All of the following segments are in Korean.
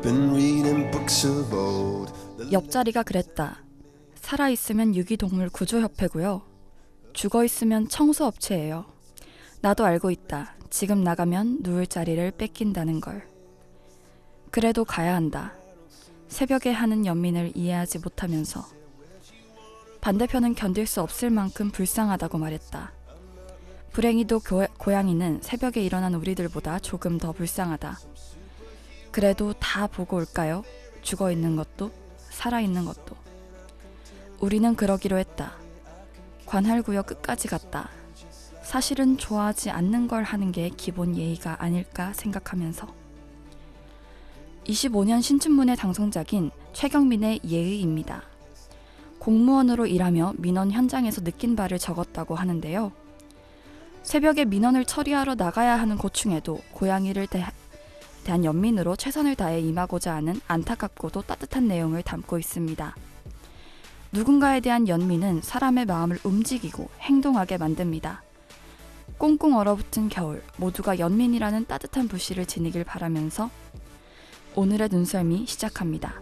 been reading books of old. 옆자리가 그랬다. 살아있으면 유기동물 구조협회고요. 죽어있으면 청소업체예요. 나도 알고 있다. 지금 나가면 누울 자리를 뺏긴다는 걸. 그래도 가야 한다. 새벽에 하는 연민을 이해하지 못하면서. 반대편은 견딜 수 없을 만큼 불쌍하다고 말했다. 불행히도 고양이는 새벽에 일어난 우리들보다 조금 더 불쌍하다. 그래도 다 보고 올까요? 죽어있는 것도 살아있는 것도. 우리는 그러기로 했다. 관할구역 끝까지 갔다. 사실은 좋아하지 않는 걸 하는 게 기본 예의가 아닐까 생각하면서. 25년 신춘문예 당선작인 최경민의 예의입니다. 공무원으로 일하며 민원 현장에서 느낀 바를 적었다고 하는데요. 새벽에 민원을 처리하러 나가야 하는 고충에도 고양이를 대한 연민으로 최선을 다해 임하고자 하는 안타깝고도 따뜻한 내용을 담고 있습니다. 누군가에 대한 연민은 사람의 마음을 움직이고 행동하게 만듭니다. 꽁꽁 얼어붙은 겨울, 모두가 연민이라는 따뜻한 불씨를 지니길 바라면서 오늘의 눈썰미 시작합니다.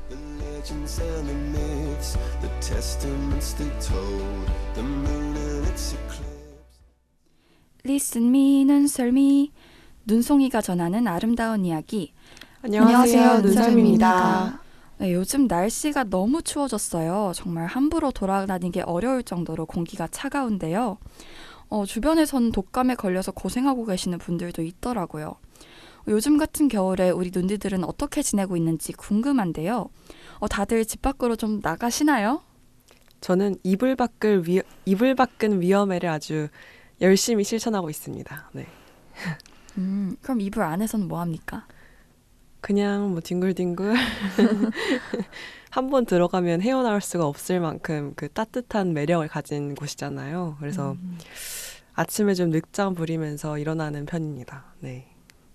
The legends and the myths, the testaments they told, the moon and its eclipse. Listen me, 눈썰미. 눈송이가 전하는 아름다운 이야기. 안녕하세요, 눈썰미입니다. 네, 요즘 날씨가 너무 추워졌어요. 정말 함부로 돌아다니기 어려울 정도로 공기가 차가운데요. 주변에서는 독감에 걸려서 고생하고 계시는 분들도 있더라고요. 요즘 같은 겨울에 우리 눈디들은 어떻게 지내고 있는지 궁금한데요. 다들 집 밖으로 좀 나가시나요? 저는 이불 밖은 위험해를 아주 열심히 실천하고 있습니다. 네. 그럼 이불 안에서는 뭐 합니까? 그냥 뭐 뒹굴뒹굴 한 번 들어가면 헤어나올 수가 없을 만큼 그 따뜻한 매력을 가진 곳이잖아요. 그래서 아침에 좀 늦잠 부리면서 일어나는 편입니다. 네.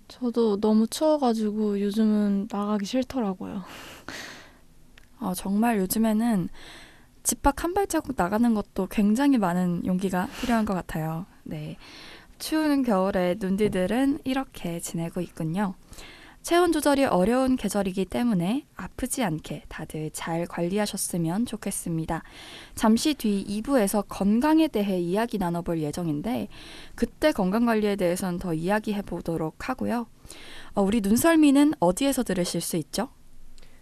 저도 너무 추워가지고 요즘은 나가기 싫더라고요. 정말 요즘에는 집 밖 한 발자국 나가는 것도 굉장히 많은 용기가 필요한 것 같아요. 네, 추운 겨울에 눈디들은 이렇게 지내고 있군요. 체온 조절이 어려운 계절이기 때문에 아프지 않게 다들 잘 관리하셨으면 좋겠습니다. 잠시 뒤 2부에서 건강에 대해 이야기 나눠볼 예정인데 그때 건강관리에 대해서는 더 이야기해보도록 하고요. 우리 눈썰미는 어디에서 들으실 수 있죠?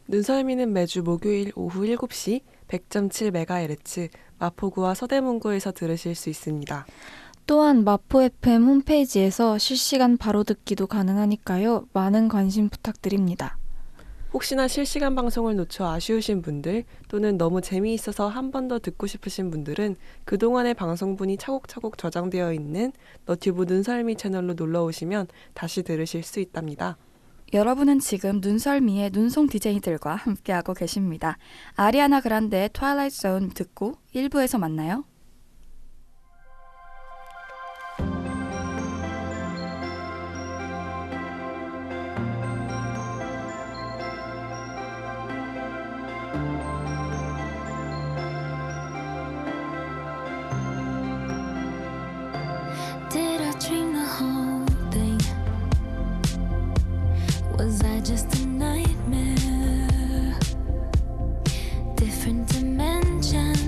눈썰미는 매주 목요일 오후 7시 100.7MHz 마포구와 서대문구에서 들으실 수 있습니다. 또한 마포 FM 홈페이지에서 실시간 바로 듣기도 가능하니까요. 많은 관심 부탁드립니다. 혹시나 실시간 방송을 놓쳐 아쉬우신 분들 또는 너무 재미있어서 한 번 더 듣고 싶으신 분들은 그동안의 방송분이 차곡차곡 저장되어 있는 너튜브 눈썰미 채널로 놀러오시면 다시 들으실 수 있답니다. 여러분은 지금 눈썰미의 눈송 DJ들과 함께하고 계십니다. 아리아나 그란데의 Twilight Zone 듣고 1부에서 만나요. Did I dream the whole thing? Was I just a nightmare? Different dimensions.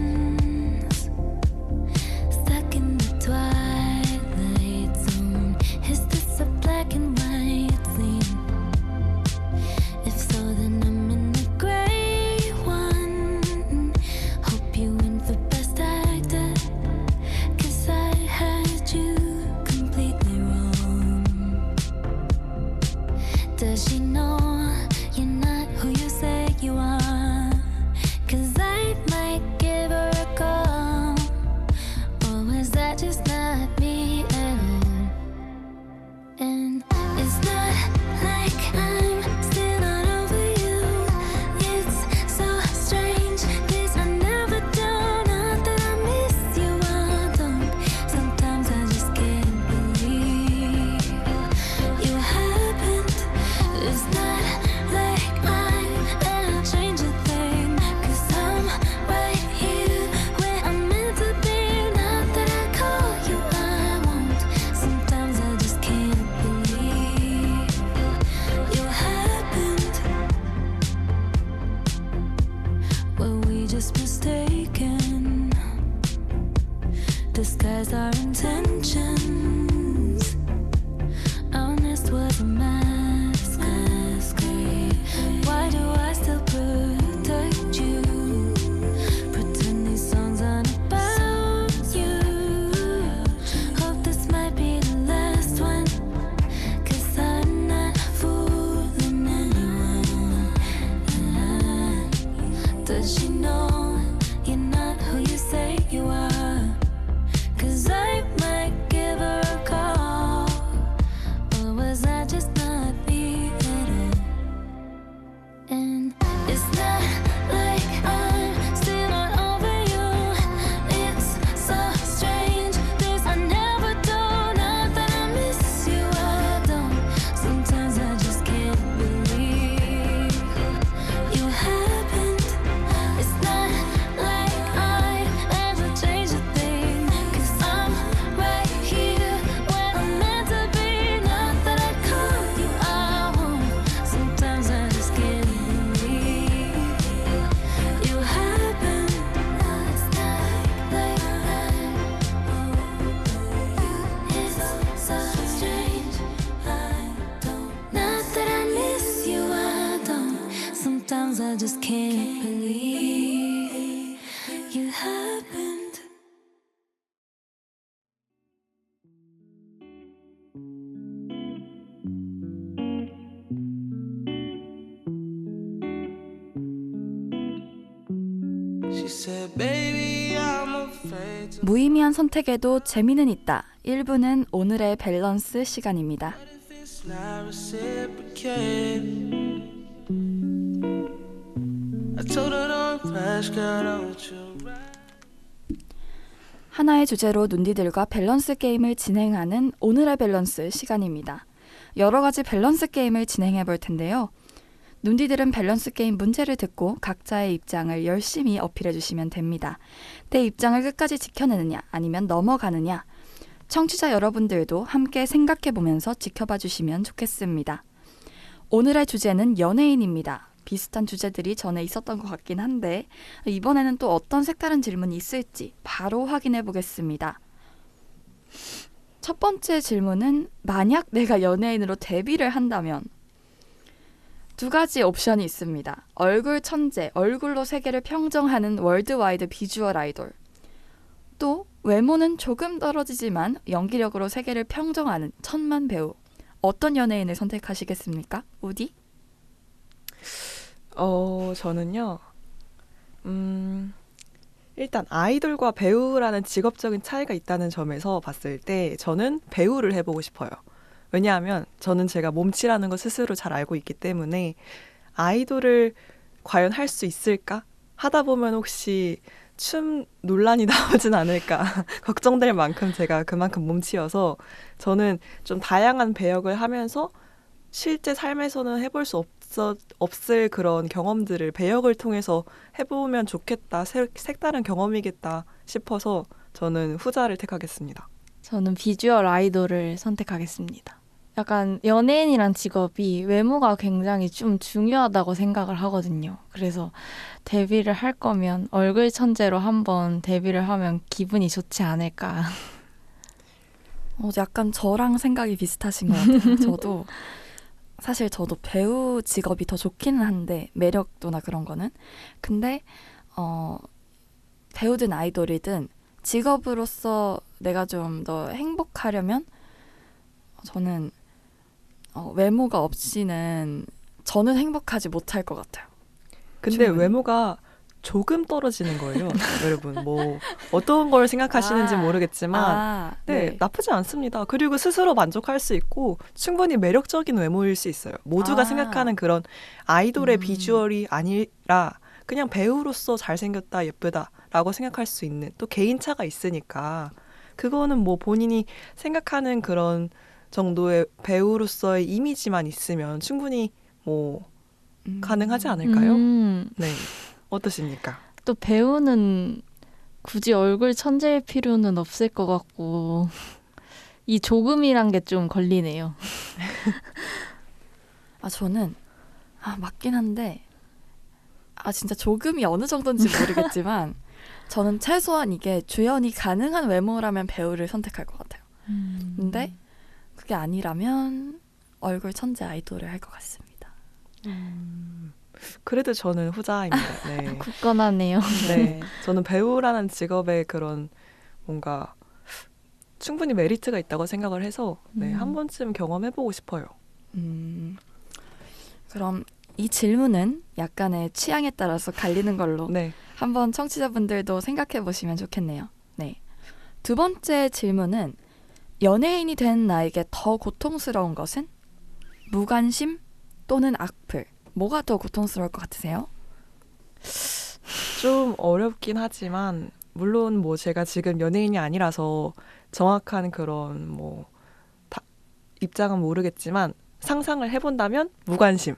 disguise our intentions. Honest was a masquerade. Why do I still protect you? Pretend these songs aren't about you. Hope this might be the last one, 'cause I'm not fooling anyone. Does she know you're not who you say you are? 'Cause I might give her a call. Or was I just not being it? And it's not like I'm still not over you. It's so strange. This I never do. Not that I miss you, I don't. Sometimes I just can't believe you happened. It's not like I ever changed a thing. 'Cause I'm right here where I'm meant to be. Not that I call you out. Sometimes I just can't believe you happened. It's not like it's so strange. I don't. Not that I miss you, I don't. Sometimes I just can't believe you happened. She said, baby, I'm afraid to 무의미한 선택에도 재미는 있다. 1부는 오늘의 밸런스 시간입니다. if it's not reciprocated. I told her don't rush, girl, don't you rush. 하나의 주제로 눈디들과 밸런스 게임을 진행하는 오늘의 밸런스 시간입니다. 여러 가지 밸런스 게임을 진행해 볼 텐데요. 눈디들은 밸런스 게임 문제를 듣고 각자의 입장을 열심히 어필해 주시면 됩니다. 내 입장을 끝까지 지켜내느냐 아니면 넘어가느냐. 청취자 여러분들도 함께 생각해 보면서 지켜봐 주시면 좋겠습니다. 오늘의 주제는 연예인입니다. 비슷한 주제들이 전에 있었던 것 같긴 한데 이번에는 또 어떤 색다른 질문이 있을지 바로 확인해 보겠습니다. 첫 번째 질문은 만약 내가 연예인으로 데뷔를 한다면 두 가지 옵션이 있습니다. 얼굴 천재, 얼굴로 세계를 평정하는 월드와이드 비주얼 아이돌. 또 외모는 조금 떨어지지만 연기력으로 세계를 평정하는 천만 배우. 어떤 연예인을 선택하시겠습니까? 우디? 저는요. 일단 아이돌과 배우라는 직업적인 차이가 있다는 점에서 봤을 때 저는 배우를 해보고 싶어요. 왜냐하면 저는 제가 몸치라는 거 스스로 잘 알고 있기 때문에 아이돌을 과연 할 수 있을까? 하다 보면 혹시 춤 논란이 나오진 않을까 걱정될 만큼 제가 그만큼 몸치여서 저는 좀 다양한 배역을 하면서 실제 삶에서는 해볼 수 없을 그런 경험들을 배역을 통해서 해보면 좋겠다, 색다른 경험이겠다 싶어서 저는 후자를 택하겠습니다. 저는 비주얼 아이돌을 선택하겠습니다. 약간 연예인이란 직업이 외모가 굉장히 좀 중요하다고 생각을 하거든요. 그래서 데뷔를 할 거면 얼굴 천재로 한번 데뷔를 하면 기분이 좋지 않을까. 약간 저랑 생각이 비슷하신 것 같아요. 사실 저도 배우 직업이 더 좋기는 한데 매력도나 그런 거는. 근데 배우든 아이돌이든 직업으로서 내가 좀 더 행복하려면 저는 외모가 없이는 저는 행복하지 못할 것 같아요. 근데 충분히. 외모가 조금 떨어지는 거예요. 여러분 뭐 어떤 걸 생각하시는지 모르겠지만 네, 나쁘지 않습니다. 그리고 스스로 만족할 수 있고 충분히 매력적인 외모일 수 있어요. 모두가 생각하는 그런 아이돌의 비주얼이 아니라 그냥 배우로서 잘생겼다, 예쁘다라고 생각할 수 있는 또 개인차가 있으니까 그거는 뭐 본인이 생각하는 그런 정도의 배우로서의 이미지만 있으면 충분히 뭐 가능하지 않을까요? 네. 어떠십니까? 또 배우는 굳이 얼굴 천재일 필요는 없을 것 같고 이 조금이란 게 좀 걸리네요. 저는 맞긴 한데 진짜 조금이 어느 정도인지 모르겠지만 저는 최소한 이게 주연이 가능한 외모라면 배우를 선택할 것 같아요. 근데 그게 아니라면 얼굴 천재 아이돌을 할 것 같습니다. 그래도 저는 후자입니다. 네. 굳건하네요. 네. 저는 배우라는 직업에 그런 뭔가 충분히 메리트가 있다고 생각을 해서 네, 한 번쯤 경험해보고 싶어요. 그럼 이 질문은 약간의 취향에 따라서 갈리는 걸로 네. 한번 청취자분들도 생각해 보시면 좋겠네요. 네. 두 번째 질문은 연예인이 된 나에게 더 고통스러운 것은? 무관심 또는 악플. 뭐가 더 고통스러울 것 같으세요? 좀 어렵긴 하지만 물론 뭐 제가 지금 연예인이 아니라서 정확한 그런 뭐 입장은 모르겠지만 상상을 해본다면 무관심.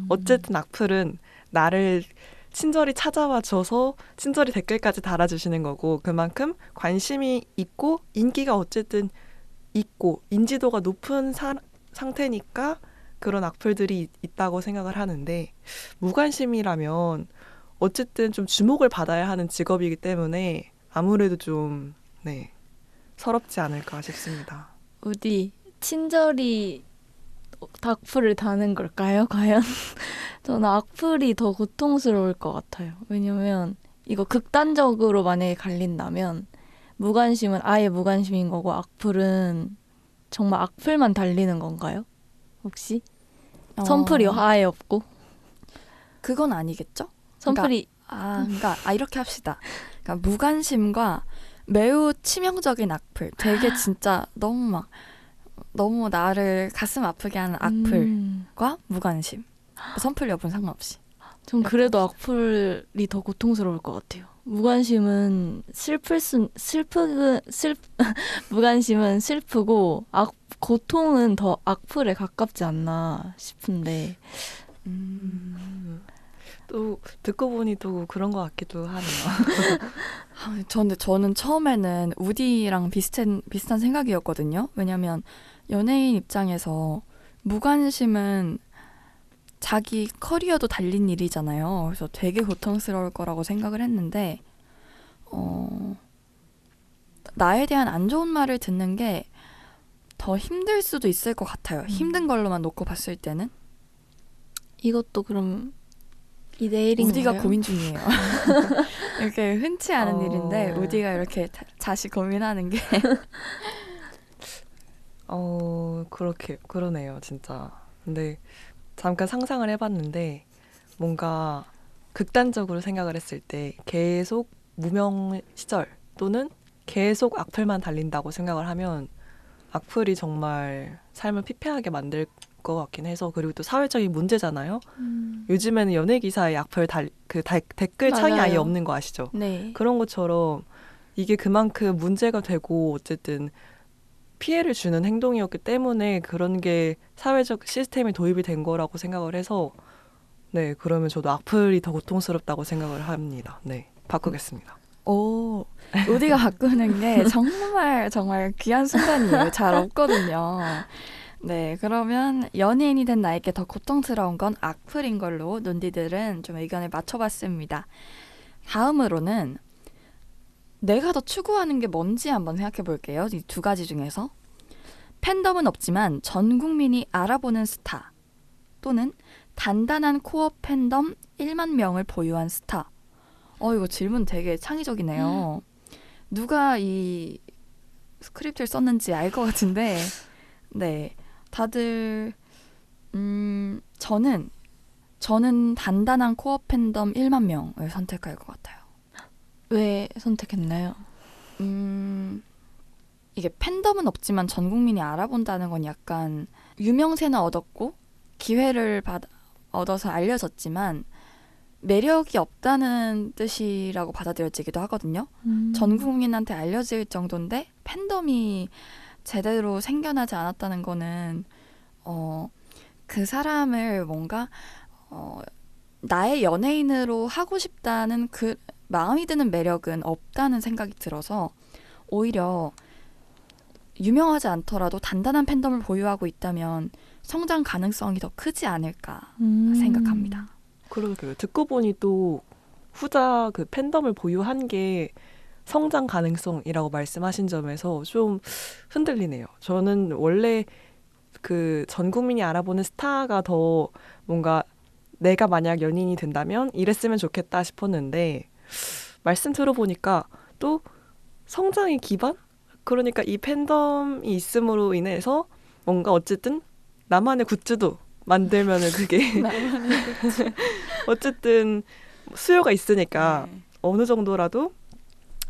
어쨌든 악플은 나를 친절히 찾아와 줘서 친절히 댓글까지 달아주시는 거고 그만큼 관심이 있고 인기가 어쨌든 있고 인지도가 높은 상태니까 그런 악플들이 있다고 생각을 하는데 무관심이라면 어쨌든 좀 주목을 받아야 하는 직업이기 때문에 아무래도 좀 네, 서럽지 않을까 싶습니다. 우디 친절히 악플을 다는 걸까요? 과연? 저는 악플이 더 고통스러울 것 같아요. 왜냐면 이거 극단적으로 만약에 갈린다면 무관심은 아예 무관심인 거고 악플은 정말 악플만 달리는 건가요? 혹시? 선플이 아예 없고? 그건 아니겠죠? 선플이 그러니까 이렇게 합시다. 그러니까 무관심과 매우 치명적인 악플, 되게 진짜 너무 나를 가슴 아프게 하는 악플과 무관심, 선플 여부는 상관없이. 전 그래도 악플이 더 고통스러울 것 같아요. 무관심은 무관심은 슬프고 고통은 더 악플에 가깝지 않나 싶은데 또 듣고 보니 또 그런 것 같기도 하네요. 저는 처음에는 우디랑 비슷한 생각이었거든요. 왜냐면 연예인 입장에서 무관심은 자기 커리어도 달린 일이잖아요. 그래서 되게 고통스러울 거라고 생각을 했는데 나에 대한 안 좋은 말을 듣는 게 더 힘들 수도 있을 것 같아요. 힘든 걸로만 놓고 봤을 때는. 이것도 그럼 2대1인가요? 우디가 고민 중이에요. 이렇게 흔치 않은 일인데 우디가 이렇게 다시 고민하는 게 그러네요, 진짜. 근데 잠깐 상상을 해봤는데 뭔가 극단적으로 생각을 했을 때 계속 무명 시절 또는 계속 악플만 달린다고 생각을 하면 악플이 정말 삶을 피폐하게 만들 것 같긴 해서 그리고 또 사회적인 문제잖아요. 요즘에는 연예 기사에 악플 댓글 창이 아예 없는 거 아시죠? 네. 그런 것처럼 이게 그만큼 문제가 되고 어쨌든 피해를 주는 행동이었기 때문에 그런 게 사회적 시스템이 도입이 된 거라고 생각을 해서 네, 그러면 저도 악플이 더 고통스럽다고 생각을 합니다. 네, 바꾸겠습니다. 오, 우디가 바꾸는 게 정말 귀한 순간이에요. 잘 없거든요. 네, 그러면 연예인이 된 나에게 더 고통스러운 건 악플인 걸로 논디들은 좀 의견을 맞춰봤습니다. 다음으로는 내가 더 추구하는 게 뭔지 한번 생각해 볼게요. 이 두 가지 중에서. 팬덤은 없지만 전 국민이 알아보는 스타 또는 단단한 코어 팬덤 1만 명을 보유한 스타. 이거 질문 되게 창의적이네요. 누가 이 스크립트를 썼는지 알 것 같은데 네, 다들 저는 단단한 코어 팬덤 1만 명을 선택할 것 같아요. 왜 선택했나요? 이게 팬덤은 없지만 전 국민이 알아본다는 건 약간 유명세는 얻었고 기회를 얻어서 알려졌지만 매력이 없다는 뜻이라고 받아들여지기도 하거든요. 전 국민한테 알려질 정도인데 팬덤이 제대로 생겨나지 않았다는 거는 그 사람을 뭔가 나의 연예인으로 하고 싶다는 그 마음이 드는 매력은 없다는 생각이 들어서 오히려 유명하지 않더라도 단단한 팬덤을 보유하고 있다면 성장 가능성이 더 크지 않을까 생각합니다. 그러게요. 듣고 보니 또 후자 그 팬덤을 보유한 게 성장 가능성이라고 말씀하신 점에서 좀 흔들리네요. 저는 원래 그 전 국민이 알아보는 스타가 더 뭔가 내가 만약 연인이 된다면 이랬으면 좋겠다 싶었는데 말씀 들어보니까 또 성장의 기반? 그러니까 이 팬덤이 있음으로 인해서 뭔가 어쨌든 나만의 굿즈도 만들면은 그게 어쨌든 수요가 있으니까 어느 정도라도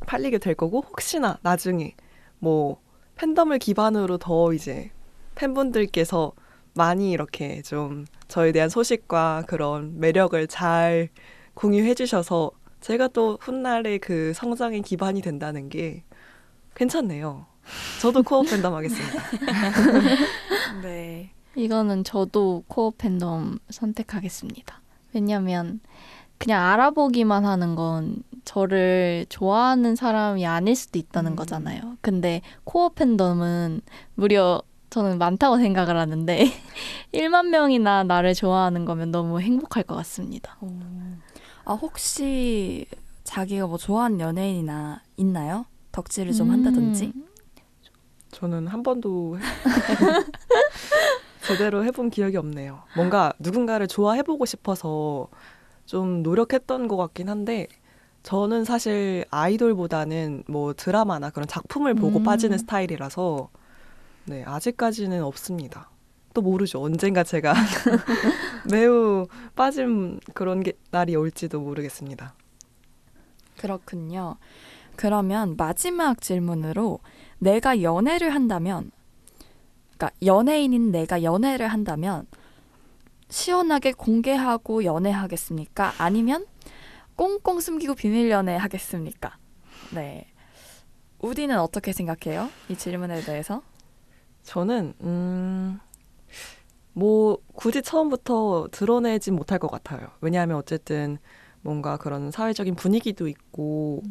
팔리게 될 거고 혹시나 나중에 뭐 팬덤을 기반으로 더 이제 팬분들께서 많이 이렇게 좀 저에 대한 소식과 그런 매력을 잘 공유해 주셔서 제가 또 훗날에 그 성장의 기반이 된다는 게 괜찮네요. 저도 코어 팬덤 하겠습니다. 네. 이거는 저도 코어 팬덤 선택하겠습니다. 왜냐면 그냥 알아보기만 하는 건 저를 좋아하는 사람이 아닐 수도 있다는 거잖아요. 근데 코어 팬덤은 무려 저는 많다고 생각을 하는데 1만 명이나 나를 좋아하는 거면 너무 행복할 것 같습니다. 아, 혹시 자기가 뭐 좋아하는 연예인이나 있나요? 덕질을 좀 한다든지? 저는 한 번도 제대로 해본 기억이 없네요. 뭔가 누군가를 좋아해보고 싶어서 좀 노력했던 것 같긴 한데 저는 사실 아이돌보다는 뭐 드라마나 그런 작품을 보고 빠지는 스타일이라서 네, 아직까지는 없습니다. 또 모르죠. 언젠가 제가 매우 빠진 그런 날이 올지도 모르겠습니다. 그렇군요. 그러면 마지막 질문으로 내가 연애를 한다면, 그러니까 연예인인 내가 연애를 한다면 시원하게 공개하고 연애하겠습니까? 아니면 꽁꽁 숨기고 비밀 연애하겠습니까? 네. 우디는 어떻게 생각해요? 이 질문에 대해서? 저는 뭐 굳이 처음부터 드러내진 못할 것 같아요. 왜냐하면 어쨌든 뭔가 그런 사회적인 분위기도 있고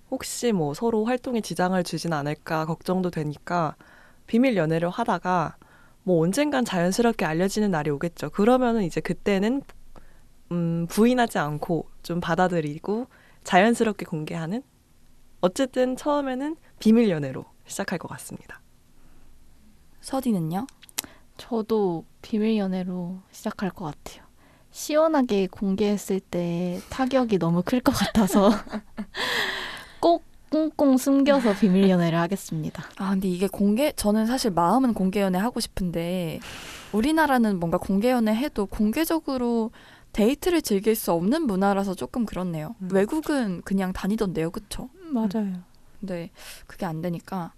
혹시 뭐 서로 활동에 지장을 주진 않을까 걱정도 되니까 비밀 연애를 하다가 뭐 언젠간 자연스럽게 알려지는 날이 오겠죠. 그러면은 이제 그때는 부인하지 않고 좀 받아들이고 자연스럽게 공개하는 어쨌든 처음에는 비밀 연애로 시작할 것 같습니다. 서디는요? 저도 비밀 연애로 시작할 것 같아요. 시원하게 공개했을 때 타격이 너무 클 것 같아서 꼭 꽁꽁 숨겨서 비밀 연애를 하겠습니다. 아, 근데 이게 저는 사실 마음은 공개 연애 하고 싶은데 우리나라는 뭔가 공개 연애 해도 공개적으로 데이트를 즐길 수 없는 문화라서 조금 그렇네요. 외국은 그냥 다니던데요, 그쵸? 맞아요. 근데 그게 안 되니까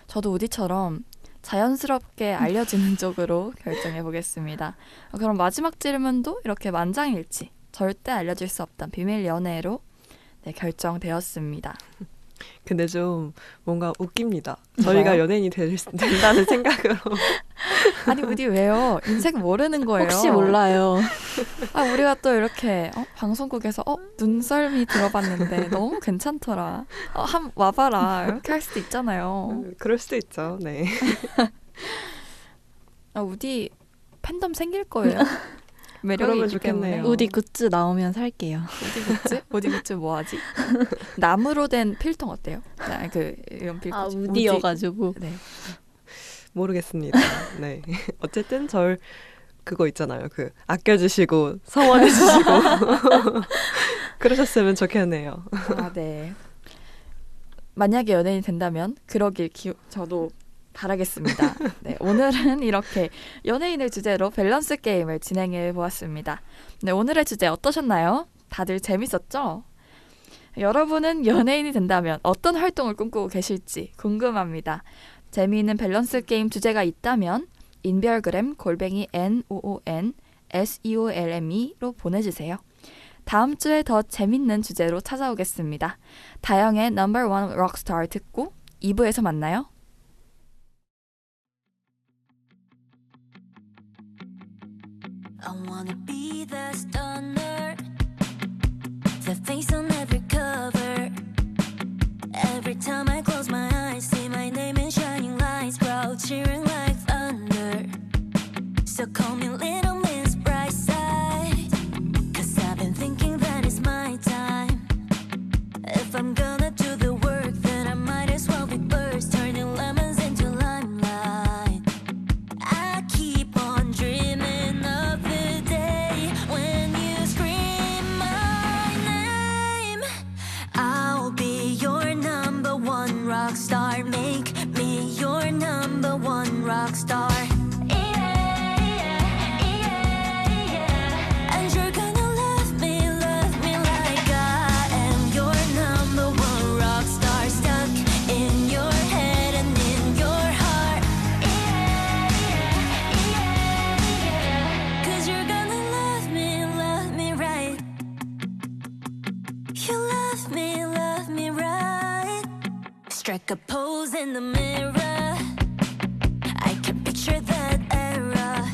저도 우디처럼 자연스럽게 알려지는 쪽으로 결정해 보겠습니다. 그럼 마지막 질문도 이렇게 만장일치 절대 알려질 수 없던 비밀 연애로 네, 결정되었습니다. 근데 좀 뭔가 웃깁니다. 저희가 연예인이 된다는 생각으로. 아니 우디 왜요? 인생 모르는 거예요. 혹시 몰라요. 아 우리가 또 이렇게 방송국에서 눈썰미 들어봤는데 너무 괜찮더라. 한 와봐라 이렇게 할 수도 있잖아요. 그럴 수도 있죠. 네. 아 우디 팬덤 생길 거예요. 매력이 그러면 있기 때문에. 좋겠네요. 우디 굿즈 나오면 살게요. 우디 굿즈 뭐 하지? 나무로 된 필통 어때요? 그 연필 아, 꽂이. 우디여가지고. 네. 모르겠습니다. 네. 어쨌든 절 그거 있잖아요. 그 아껴주시고 성원해주시고 그러셨으면 좋겠네요. 아 네. 만약에 연예인이 된다면 그러길 저도 바라겠습니다. 네, 오늘은 이렇게 연예인을 주제로 밸런스 게임을 진행해 보았습니다. 네, 오늘의 주제 어떠셨나요? 다들 재밌었죠? 여러분은 연예인이 된다면 어떤 활동을 꿈꾸고 계실지 궁금합니다. 재미있는 밸런스 게임 주제가 있다면 인별그램 @NOONSEOLME로 보내주세요. 다음 주에 더 재밌는 주제로 찾아오겠습니다. 다영의 넘버 원 록스타 듣고 2부에서 만나요. I wanna be the stunner, the face on every cover. Every time I close my eyes, see my name in shining lights, crowd cheering like thunder. So call me Little Miss Brightside, 'cause I've been thinking that it's my time. rock star. And you're gonna love me like I am your number one rock star, stuck in your head and in your heart. 'Cause you're gonna love me right. You love me right. Strike a pose in the mirror. I can picture that era.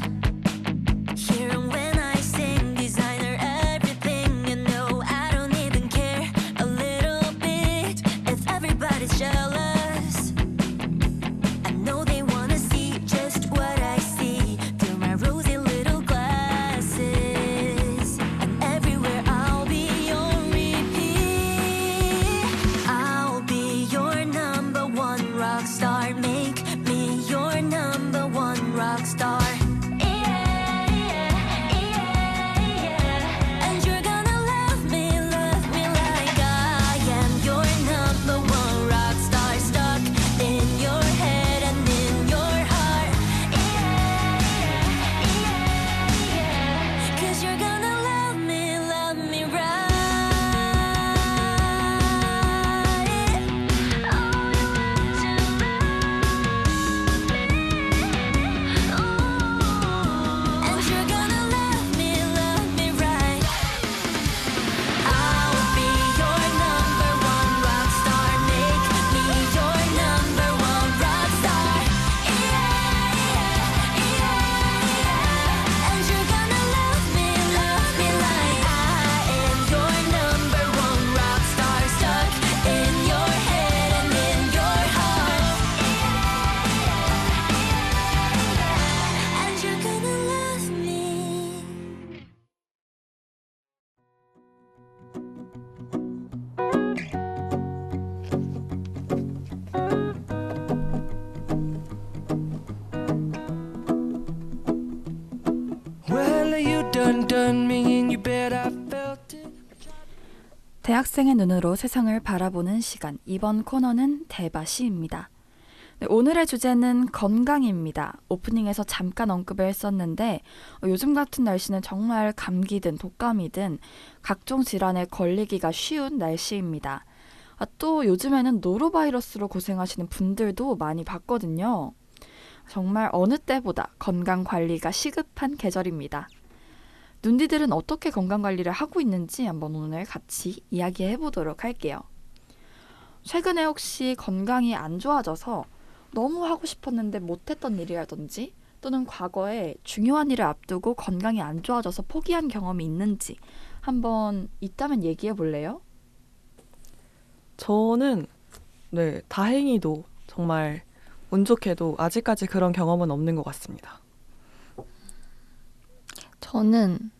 Hearing when I sing, designer everything. And no, I don't even care a little bit if everybody's jealous. I know they wanna see just what I see through my rosy little glasses. And everywhere I'll be on repeat. I'll be your number one rock star. Make me your number one rock star. And you're gonna love me like I am your number one rock star, stuck in your head and in your heart. 'Cause you're gonna love me right. Oh, you want to love me. And you're gonna love me right. I'll be your number one rock star. Make me your number one rock star. And you're gonna love me like I am your number one rock star, stuck in your head and in your heart. And you're gonna love me. Well, you done me and you bet I felt it. 대학생의 눈으로 세상을 바라보는 시간. 이번 코너는 대바시입니다. 네, 오늘의 주제는 건강입니다. 오프닝에서 잠깐 언급을 했었는데 요즘 같은 날씨는 정말 감기든 독감이든 각종 질환에 걸리기가 쉬운 날씨입니다. 또 요즘에는 노로바이러스로 고생하시는 분들도 많이 봤거든요. 정말 어느 때보다 건강관리가 시급한 계절입니다. 눈디들은 어떻게 건강관리를 하고 있는지 한번 오늘 같이 이야기해 보도록 할게요. 최근에 혹시 건강이 안 좋아져서 너무 하고 싶었는데 못했던 일이라든지 또는 과거에 중요한 일을 앞두고 건강이 안 좋아져서 포기한 경험이 있는지 한번 있다면 얘기해 볼래요? 저는 네, 다행히도 정말 운 좋게도 아직까지 그런 경험은 없는 것 같습니다. 저는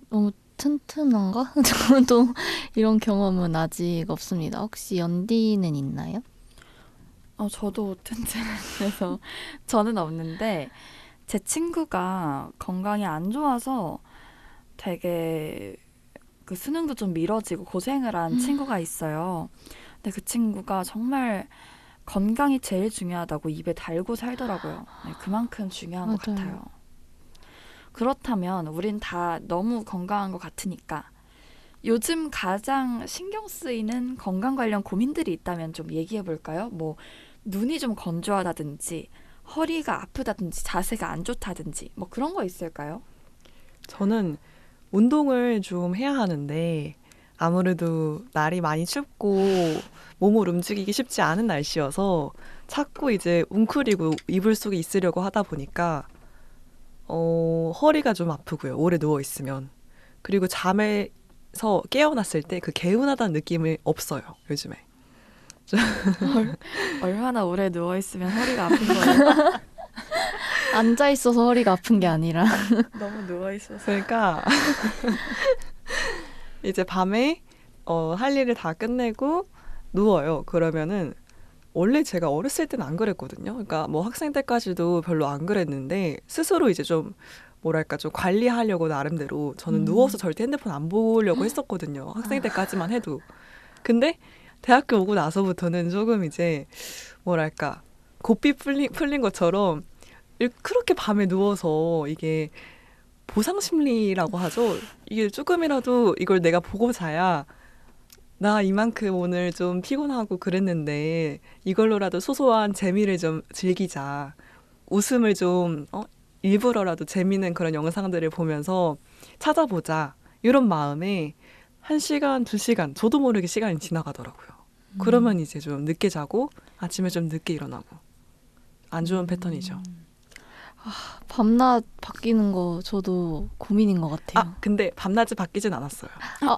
너무 튼튼한가? 저도 이런 경험은 아직 없습니다. 혹시 연디는 있나요? 저도 튼튼해서 저는 없는데 제 친구가 건강이 안 좋아서 되게 그 수능도 좀 미뤄지고 고생을 한 친구가 있어요. 근데 그 친구가 정말 건강이 제일 중요하다고 입에 달고 살더라고요. 네, 그만큼 중요한 것 맞아요. 같아요. 그렇다면 우린 다 너무 건강한 것 같으니까 요즘 가장 신경 쓰이는 건강 관련 고민들이 있다면 좀 얘기해 볼까요? 뭐 눈이 좀 건조하다든지 허리가 아프다든지 자세가 안 좋다든지 뭐 그런 거 있을까요? 저는 운동을 좀 해야 하는데 아무래도 날이 많이 춥고 몸을 움직이기 쉽지 않은 날씨여서 자꾸 이제 웅크리고 이불 속에 있으려고 하다 보니까 허리가 좀 아프고요. 오래 누워 있으면. 그리고 잠에서 깨어났을 때 그 개운하다는 느낌이 없어요. 요즘에. 얼마나 오래 누워 있으면 허리가 아픈 거예요? 앉아 있어서 허리가 아픈 게 아니라 너무 누워 있어서. 그러니까 이제 밤에 할 일을 다 끝내고 누워요. 그러면은 원래 제가 어렸을 때는 안 그랬거든요. 그러니까 뭐 학생 때까지도 별로 안 그랬는데 스스로 이제 좀 뭐랄까 좀 관리하려고 나름대로 저는 누워서 절대 핸드폰 안 보려고 했었거든요. 학생 때까지만 해도. 근데 대학교 오고 나서부터는 조금 이제 뭐랄까 고삐 풀린 것처럼 그렇게 밤에 누워서 이게 보상심리라고 하죠. 이게 조금이라도 이걸 내가 보고 자야 나 이만큼 오늘 좀 피곤하고 그랬는데 이걸로라도 소소한 재미를 좀 즐기자. 웃음을 좀 일부러라도 재미있는 그런 영상들을 보면서 찾아보자. 이런 마음에 1시간, 2시간 저도 모르게 시간이 지나가더라고요. 그러면 이제 좀 늦게 자고 아침에 좀 늦게 일어나고 안 좋은 패턴이죠. 밤낮 바뀌는 거 저도 고민인 것 같아요. 근데 밤낮이 바뀌진 않았어요.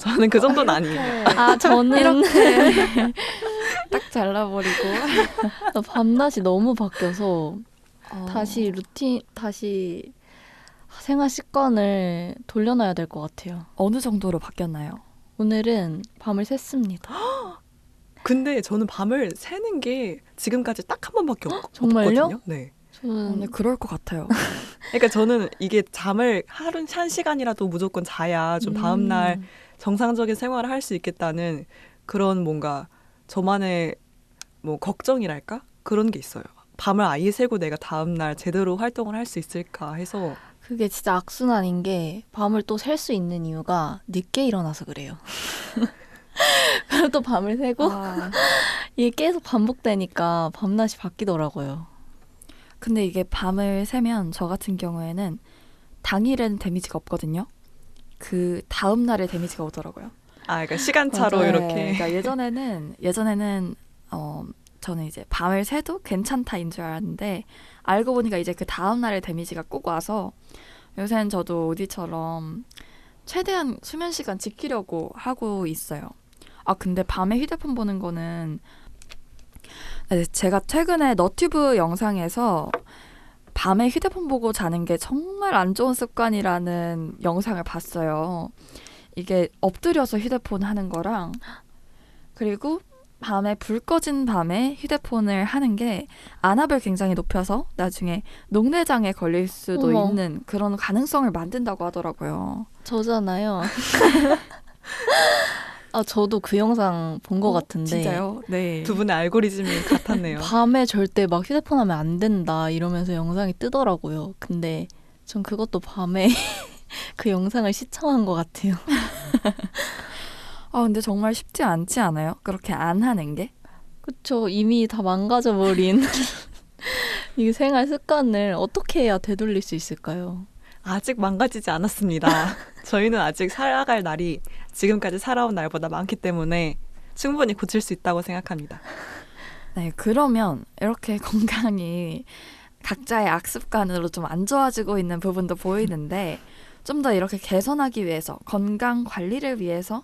저는 그 정도는 아니에요. 저는 딱 잘라버리고 밤낮이 너무 바뀌어서 다시 생활 습관을 돌려놔야 될 것 같아요. 어느 정도로 바뀌었나요? 오늘은 밤을 샜습니다. 근데 저는 밤을 새는 게 지금까지 딱 한 번밖에 정말요? 없거든요. 네. 네, 그럴 것 같아요. 그러니까 저는 이게 잠을 하루 1시간이라도 무조건 자야 좀 다음날 정상적인 생활을 할 수 있겠다는 그런 뭔가 저만의 뭐 걱정이랄까? 그런 게 있어요. 밤을 아예 새고 내가 다음날 제대로 활동을 할 수 있을까 해서. 그게 진짜 악순환인 게 밤을 또 셀 수 있는 이유가 늦게 일어나서 그래요. 그럼 또 밤을 새고 이게 계속 반복되니까 밤낮이 바뀌더라고요. 근데 이게 밤을 새면 저 같은 경우에는 당일에는 데미지가 없거든요. 그 다음 날에 데미지가 오더라고요. 그러니까 시간차로 맞아요. 이렇게. 그러니까 예전에는 저는 이제 밤을 새도 괜찮다인 줄 알았는데 알고 보니까 이제 그 다음 날에 데미지가 꼭 와서 요새는 저도 우디처럼 최대한 수면 시간 지키려고 하고 있어요. 근데 밤에 휴대폰 보는 거는 제가 최근에 너튜브 영상에서 밤에 휴대폰 보고 자는 게 정말 안 좋은 습관이라는 영상을 봤어요. 이게 엎드려서 휴대폰 하는 거랑 그리고 밤에 불 꺼진 밤에 휴대폰을 하는 게 안압을 굉장히 높여서 나중에 녹내장에 걸릴 수도 어머. 있는 그런 가능성을 만든다고 하더라고요. 저잖아요. 저도 그 영상 본 것 같은데. 진짜요? 네. 두 분의 알고리즘이 같았네요. 밤에 절대 막 휴대폰 하면 안 된다 이러면서 영상이 뜨더라고요. 근데 전 그것도 밤에 그 영상을 시청한 것 같아요. 근데 정말 쉽지 않지 않아요? 그렇게 안 하는 게? 그쵸. 이미 다 망가져버린 이 생활 습관을 어떻게 해야 되돌릴 수 있을까요? 아직 망가지지 않았습니다. 저희는 아직 살아갈 날이 지금까지 살아온 날보다 많기 때문에 충분히 고칠 수 있다고 생각합니다. 네, 그러면 이렇게 건강이 각자의 악습관으로 좀 안 좋아지고 있는 부분도 보이는데 좀 더 이렇게 개선하기 위해서 건강 관리를 위해서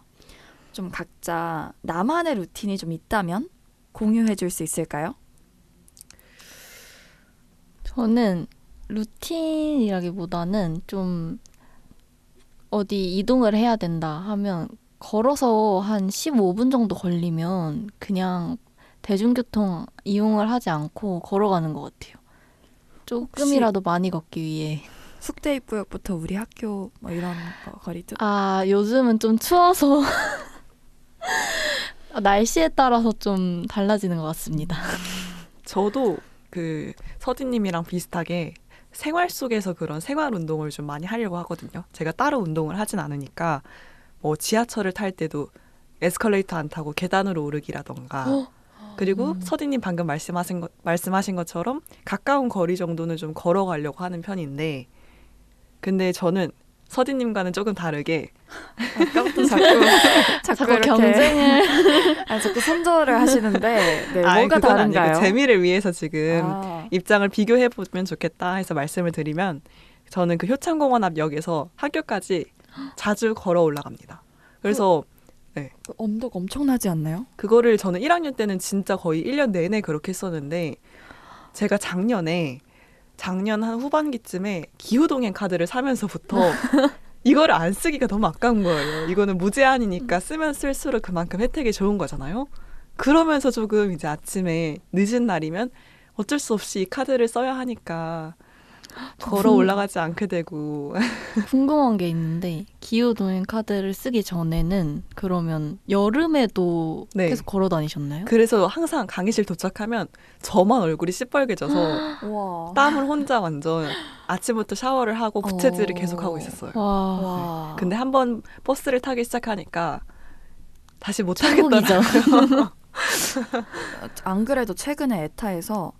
좀 각자 나만의 루틴이 좀 있다면 공유해 줄 수 있을까요? 저는 루틴이라기보다는 좀 어디 이동을 해야 된다 하면 걸어서 한 15분 정도 걸리면 그냥 대중교통 이용을 하지 않고 걸어가는 것 같아요. 조금이라도 많이 걷기 위해. 숙대 입구역부터 우리 학교 뭐 이런 거리도? 요즘은 좀 추워서 날씨에 따라서 좀 달라지는 것 같습니다. 저도 그 서디님이랑 비슷하게 생활 속에서 그런 생활 운동을 좀 많이 하려고 하거든요. 제가 따로 운동을 하진 않으니까 뭐 지하철을 탈 때도 에스컬레이터 안 타고 계단으로 오르기라던가 그리고 서디님 방금 말씀하신 것처럼 가까운 거리 정도는 좀 걸어가려고 하는 편인데 근데 저는 서디님과는 조금 다르게 아까부터 자꾸 이렇게 경쟁을 자꾸 선전을 하시는데 네, 뭐가 그건 다른가요? 아니고 재미를 위해서 지금 입장을 비교해보면 좋겠다 해서 말씀을 드리면 저는 그 효창공원 앞 역에서 학교까지 자주 걸어 올라갑니다. 그래서 그 언덕 엄청나지 않나요? 그거를 저는 1학년 때는 진짜 거의 1년 내내 그렇게 했었는데 제가 작년 한 후반기쯤에 기후동행 카드를 사면서부터 이거를 안 쓰기가 너무 아까운 거예요. 이거는 무제한이니까 쓰면 쓸수록 그만큼 혜택이 좋은 거잖아요. 그러면서 조금 이제 아침에 늦은 날이면 어쩔 수 없이 이 카드를 써야 하니까 걸어 올라가지 않게 되고. 궁금한 게 있는데 기후동행 카드를 쓰기 전에는 그러면 여름에도 네. 계속 걸어 다니셨나요? 그래서 항상 강의실 도착하면 저만 얼굴이 시뻘개져서 와. 땀을 혼자 완전 아침부터 샤워를 하고 부채질을 계속 하고 있었어요. 와, 와. 근데 한번 버스를 타기 시작하니까 다시 못 타겠더라고요. 천국이죠. 안 그래도 최근에 에타에서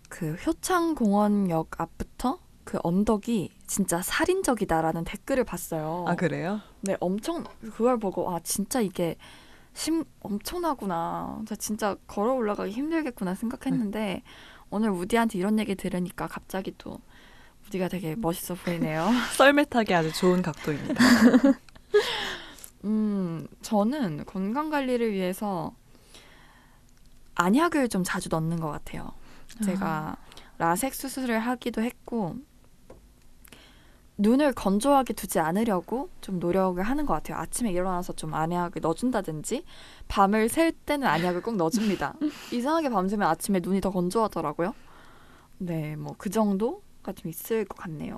그 효창공원역 앞부터 그 언덕이 진짜 살인적이다라는 댓글을 봤어요. 아 그래요? 네, 엄청 그걸 보고 아 진짜 이게 엄청나구나. 진짜 걸어 올라가기 힘들겠구나 생각했는데 오늘 우디한테 이런 얘기 들으니까 갑자기 또 우디가 되게 멋있어 보이네요. 썰매 타기 아주 좋은 각도입니다. 저는 건강 관리를 위해서 안약을 좀 자주 넣는 것 같아요. 제가 라섹 수술을 하기도 했고 눈을 건조하게 두지 않으려고 좀 노력을 하는 것 같아요. 아침에 일어나서 좀 안약을 넣어준다든지 밤을 샐 때는 안약을 꼭 넣어줍니다. 이상하게 밤새면 아침에 눈이 더 건조하더라고요. 네, 뭐 그 정도가 좀 있을 것 같네요.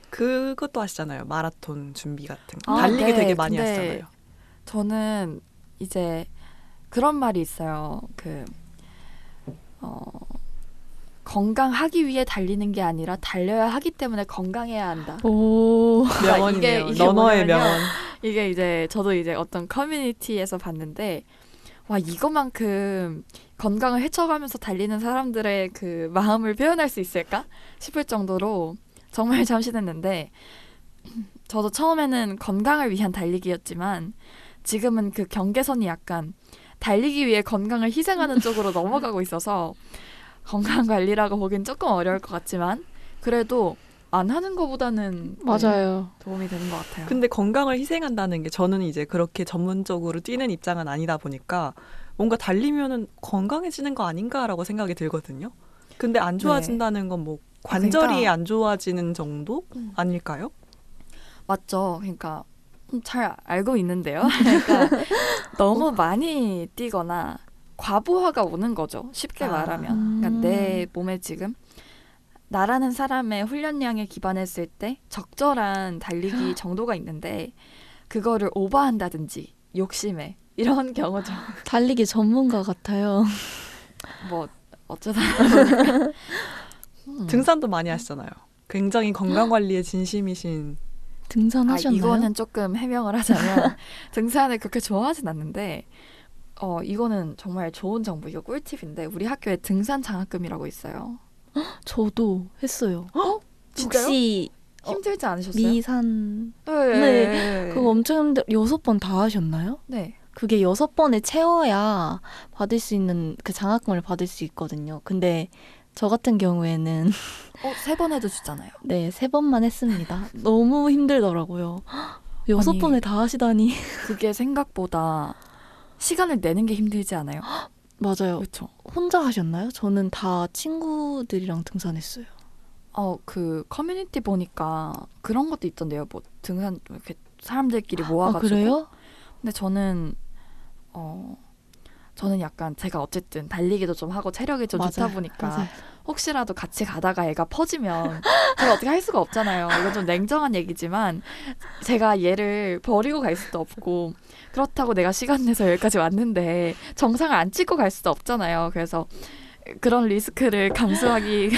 그것도 하시잖아요. 마라톤 준비 같은 거. 아, 달리기 네, 되게 많이 근데 하시잖아요. 저는 이제 그런 말이 있어요. 건강하기 위해 달리는 게 아니라 달려야 하기 때문에 건강해야 한다. 오, 명언이네요. 이게 너너의 뭐냐면요. 명언. 이게 이제 저도 이제 어떤 커뮤니티에서 봤는데 와 이거만큼 건강을 헤쳐가면서 달리는 사람들의 그 마음을 표현할 수 있을까 싶을 정도로 정말 참신했는데 저도 처음에는 건강을 위한 달리기였지만 지금은 그 경계선이 약간 달리기 위해 건강을 희생하는 쪽으로 넘어가고 있어서 건강 관리라고 보긴 조금 어려울 것 같지만 그래도 안 하는 것보다는 네, 맞아요. 도움이 되는 것 같아요. 근데 건강을 희생한다는 게 저는 이제 그렇게 전문적으로 뛰는 입장은 아니다 보니까 뭔가 달리면은 건강해지는 거 아닌가라고 생각이 들거든요. 근데 안 좋아진다는 건 뭐 관절이 그러니까. 안 좋아지는 정도 아닐까요? 맞죠. 그러니까 잘 알고 있는데요. 그러니까 너무 많이 뛰거나 과부하가 오는 거죠. 쉽게 아. 말하면. 그러니까 내 몸에 지금 나라는 사람의 훈련량에 기반했을 때 적절한 달리기 정도가 있는데 그거를 오버한다든지 욕심에 이런 경우죠. 달리기 전문가 같아요. 뭐 어쩌다 등산도 많이 하시잖아요. 굉장히 건강 관리에 진심이신. 등산하셨나요? 이거는 조금 해명을 하자면 등산을 그렇게 좋아하진 않는데 이거는 정말 좋은 정보, 이거 꿀팁인데 우리 학교에 등산 장학금이라고 있어요. 저도 했어요. 진짜요? 혹시 힘들지 않으셨어요? 미산 네. 그거 엄청 힘들 6번 다 하셨나요? 네. 그게 6번을 채워야 받을 수 있는 그 장학금을 받을 수 있거든요. 근데 저 같은 경우에는 3번 해도 주잖아요. 네, 3번만 했습니다. 너무 힘들더라고요. 6번을 다 하시다니. 그게 생각보다 시간을 내는 게 힘들지 않아요? 맞아요. 그렇죠. 혼자 하셨나요? 저는 다 친구들이랑 등산했어요. 그 커뮤니티 보니까 그런 것도 있던데요. 뭐 등산 이렇게 사람들끼리 모아가지고. 아, 그래요? 근데 저는 약간 제가 어쨌든 달리기도 좀 하고 체력이 좀 좋다 맞아요. 보니까 맞아요. 혹시라도 같이 가다가 애가 퍼지면 제가 어떻게 할 수가 없잖아요. 이건 좀 냉정한 얘기지만 제가 얘를 버리고 갈 수도 없고 그렇다고 내가 시간 내서 여기까지 왔는데 정상을 안 찍고 갈 수도 없잖아요. 그래서 그런 리스크를 감수하기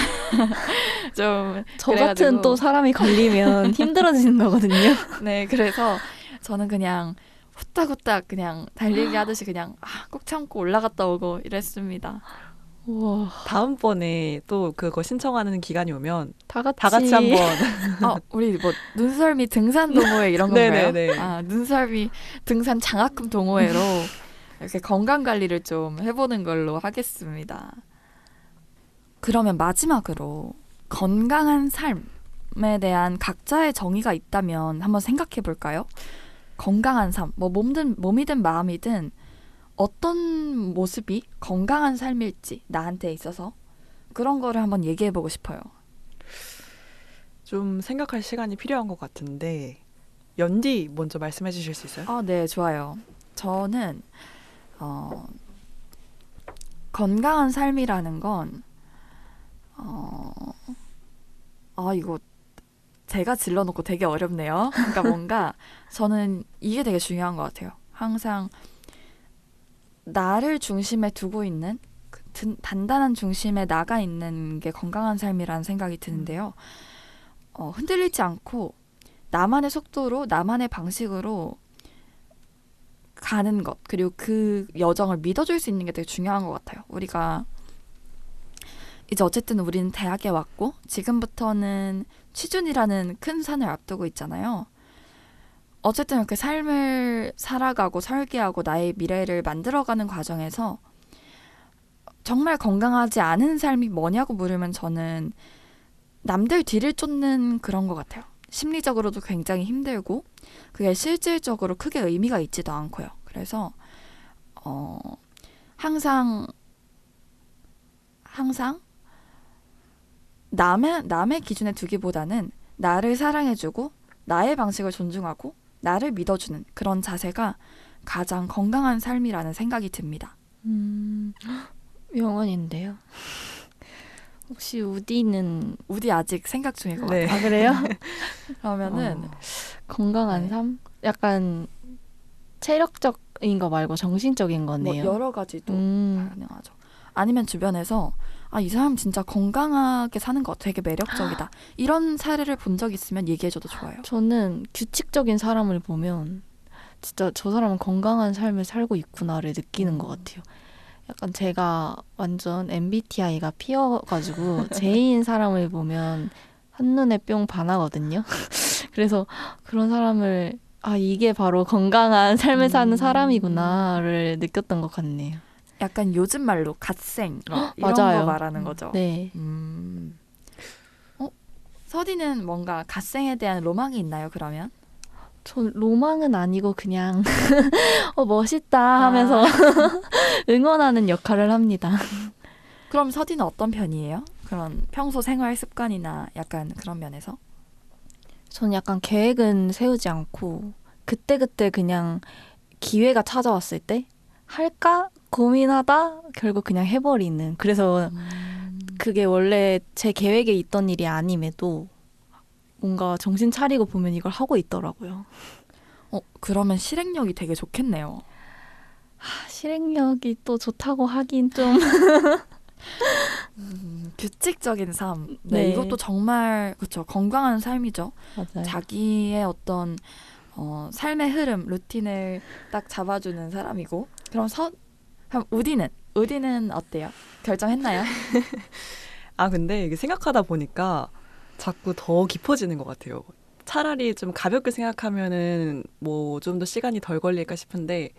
좀 저 그래가지고. 같은 또 사람이 걸리면 힘들어지는 거거든요. 네, 그래서 저는 그냥 후딱후딱 그냥 달리기 하듯이 그냥 꼭 참고 올라갔다 오고 이랬습니다. 우와, 다음번에 또 그거 신청하는 기간이 오면 다 같이, 다 같이 한번. 우리 뭐 눈썰미 등산 동호회 이런 건가요? 네네네. 눈썰미 등산 장학금 동호회로 이렇게 건강 관리를 좀 해보는 걸로 하겠습니다. 그러면 마지막으로 건강한 삶에 대한 각자의 정의가 있다면 한번 생각해 볼까요? 건강한 삶, 뭐 몸이든 마음이든 어떤 모습이 건강한 삶일지 나한테 있어서 그런 거를 한번 얘기해 보고 싶어요. 좀 생각할 시간이 필요한 것 같은데 연디 먼저 말씀해 주실 수 있어요? 네, 좋아요. 저는 건강한 삶이라는 건 이거 제가 질러놓고 되게 어렵네요. 그러니까 뭔가 저는 이게 되게 중요한 것 같아요. 항상 나를 중심에 두고 있는 단단한 중심에 나가 있는 게 건강한 삶이라는 생각이 드는데요. 흔들리지 않고 나만의 속도로 나만의 방식으로 가는 것, 그리고 그 여정을 믿어줄 수 있는 게 되게 중요한 것 같아요. 우리가 이제 어쨌든 우리는 대학에 왔고 지금부터는 취준이라는 큰 산을 앞두고 있잖아요. 어쨌든 이렇게 삶을 살아가고 설계하고 나의 미래를 만들어가는 과정에서 정말 건강하지 않은 삶이 뭐냐고 물으면 저는 남들 뒤를 쫓는 그런 것 같아요. 심리적으로도 굉장히 힘들고 그게 실질적으로 크게 의미가 있지도 않고요. 그래서 항상 남의 기준에 두기보다는 나를 사랑해주고 나의 방식을 존중하고 나를 믿어주는 그런 자세가 가장 건강한 삶이라는 생각이 듭니다. 명언인데요. 혹시 우디는 우디 아직 생각 중일 것 네. 같아요. 아 그래요? 그러면은 건강한 네. 삶? 약간 체력적인 거 말고 정신적인 뭐 거네요. 여러 가지도 음. 가능하죠. 아니면 주변에서 이 사람 진짜 건강하게 사는 거 되게 매력적이다. 이런 사례를 본 적 있으면 얘기해줘도 좋아요. 저는 규칙적인 사람을 보면 진짜 저 사람은 건강한 삶을 살고 있구나를 느끼는 것 같아요. 약간 제가 완전 MBTI가 P여가지고 J인 사람을 보면 한눈에 뿅 반하거든요. 그래서 그런 사람을 이게 바로 건강한 삶을 사는 사람이구나를 느꼈던 것 같네요. 약간 요즘 말로 갓생 이런 맞아요. 거 말하는 거죠. 네. 서디는 뭔가 갓생에 대한 로망이 있나요? 그러면? 전 로망은 아니고 그냥 멋있다 하면서 응원하는 역할을 합니다. 그럼 서디는 어떤 편이에요? 그런 평소 생활 습관이나 약간 그런 면에서? 전 약간 계획은 세우지 않고 그때그때 그냥 기회가 찾아왔을 때 할까 고민하다 결국 그냥 해버리는. 그래서 그게 원래 제 계획에 있던 일이 아님에도 뭔가 정신 차리고 보면 이걸 하고 있더라고요. 그러면 실행력이 되게 좋겠네요. 실행력이 또 좋다고 하긴 좀 규칙적인 삶. 네, 네. 이것도 정말 그렇죠. 건강한 삶이죠. 맞아요. 자기의 어떤 삶의 흐름, 루틴을 딱 잡아주는 사람이고. 그럼 우디는 어때요? 결정했나요? 근데 이게 생각하다 보니까 자꾸 더 깊어지는 것 같아요. 차라리 좀 가볍게 생각하면은 뭐 좀 더 시간이 덜 걸릴까 싶은데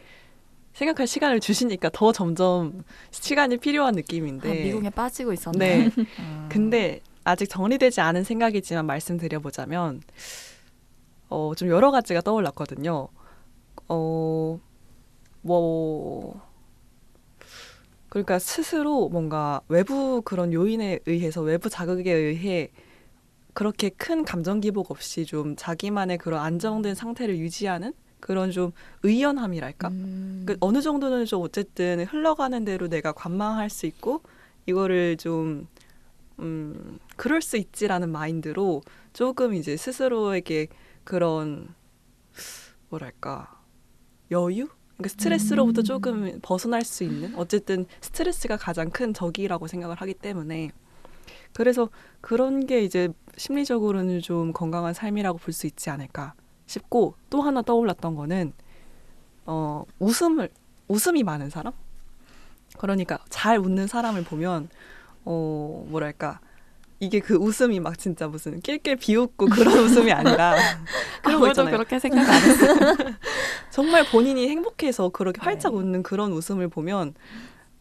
생각할 시간을 주시니까 더 점점 시간이 필요한 느낌인데. 미궁에 빠지고 있었네. 네. 근데 아직 정리되지 않은 생각이지만 말씀드려보자면 좀 여러 가지가 떠올랐거든요. 그러니까 스스로 뭔가 외부 그런 요인에 의해서 외부 자극에 의해 그렇게 큰 감정 기복 없이 좀 자기만의 그런 안정된 상태를 유지하는 그런 좀 의연함이랄까? 그 어느 정도는 좀 어쨌든 흘러가는 대로 내가 관망할 수 있고 이거를 좀 그럴 수 있지라는 마인드로 조금 이제 스스로에게 그런 뭐랄까 여유? 그러니까 스트레스로부터 조금 벗어날 수 있는 어쨌든 스트레스가 가장 큰 적이라고 생각을 하기 때문에 그래서 그런 게 이제 심리적으로는 좀 건강한 삶이라고 볼 수 있지 않을까 싶고 또 하나 떠올랐던 거는 웃음이 많은 사람? 그러니까 잘 웃는 사람을 보면 뭐랄까 이게 그 웃음이 막 진짜 무슨 낄낄 비웃고 그런 웃음이 아니라 그런 거 있잖아요. 그렇게 생각 안 했어요. 정말 본인이 행복해서 그렇게 활짝 웃는 그런 웃음을 보면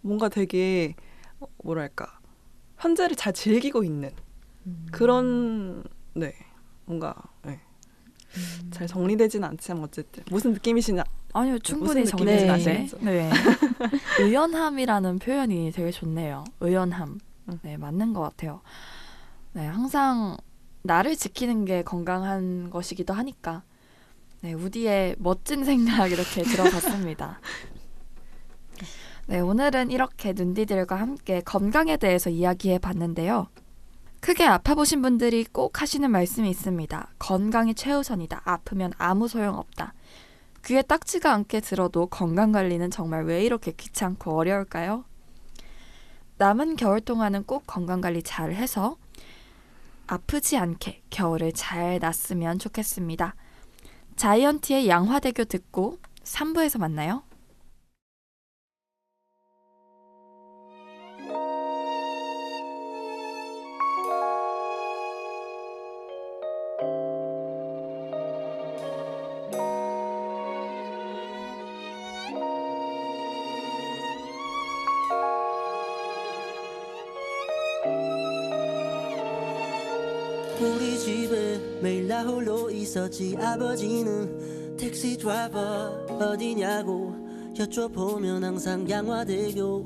뭔가 되게 뭐랄까 현재를 잘 즐기고 있는 그런 뭔가 잘 정리되지는 않지만 어쨌든 무슨 느낌이시냐? 아니요, 충분히 무슨 느낌인지 정리되는데. 아시겠죠? 네. 의연함이라는 표현이 되게 좋네요. 의연함. 네, 맞는 것 같아요. 네, 항상 나를 지키는 게 건강한 것이기도 하니까. 네, 우디의 멋진 생각 이렇게 들어봤습니다. 네, 오늘은 이렇게 눈디들과 함께 건강에 대해서 이야기해 봤는데요. 크게 아파보신 분들이 꼭 하시는 말씀이 있습니다. 건강이 최우선이다. 아프면 아무 소용없다. 귀에 딱지가 않게 들어도 건강관리는 정말 왜 이렇게 귀찮고 어려울까요? 남은 겨울 동안은 꼭 건강관리 잘 해서 아프지 않게 겨울을 잘 났으면 좋겠습니다. 자이언티의 양화대교 듣고 3부에서 만나요. 우리 집에 매일 나 홀로 있었지. 아버지는 택시 드라이버 어디냐고 여쭤보면 항상 양화대교.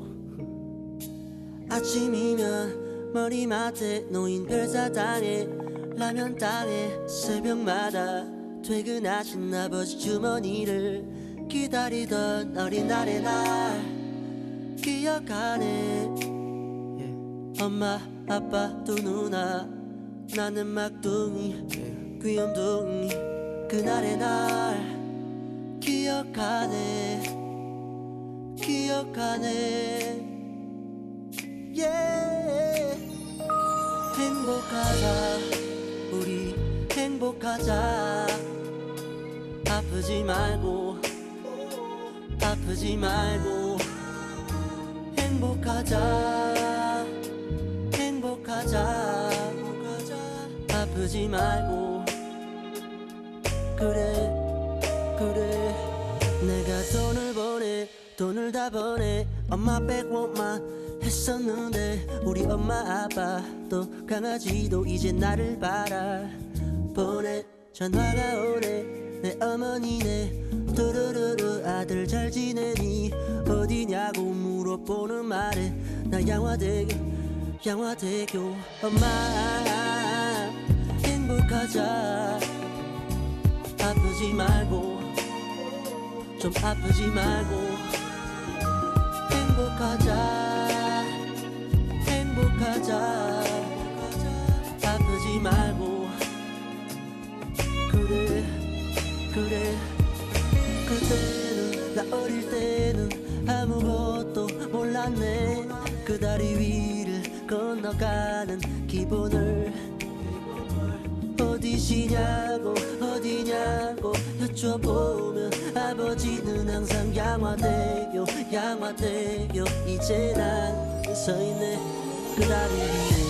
아침이면 머리맡에 놓인 별사탕에 라면 땅에 새벽마다 퇴근하신 아버지 주머니를 기다리던 어린날의 날 기억하네. 엄마 아빠 두 누나 나는 막둥이 귀염둥이 그날의 날 기억하네 yeah. 행복하자 우리 행복하자 아프지 말고 행복하자 아프지 말고 그래 내가 돈을 다 보내 엄마 빼고만 했었는데 우리 엄마 아빠도 강아지도 이제 나를 바라보내. 전화가 오네 내 어머니네 두루루루 아들 잘 지내니 어디냐고 물어보는 말에 나 양화대교 엄마 행복하자 아프지 말고 좀 아프지 말고 행복하자 아프지 말고 그래 그때는 나 어릴 때는 아무것도 몰랐네. 그 다리 위를 건너가는 기분을 어디시냐고 여쭤보면 아버지는 항상 양화대교 이제 난 서있네 그 다리 위에.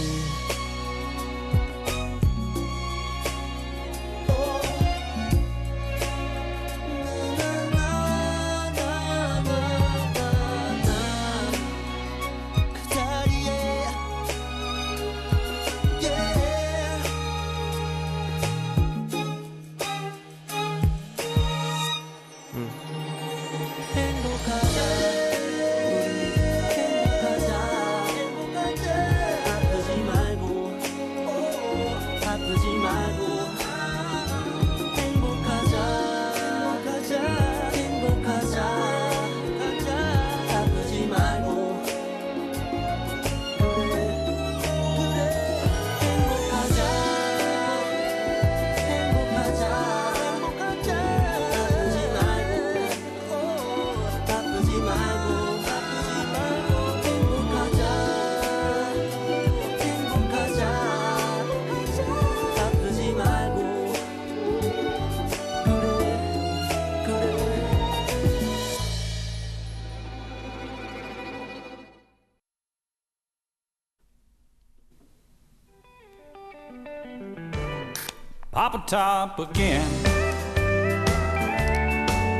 Papa top again.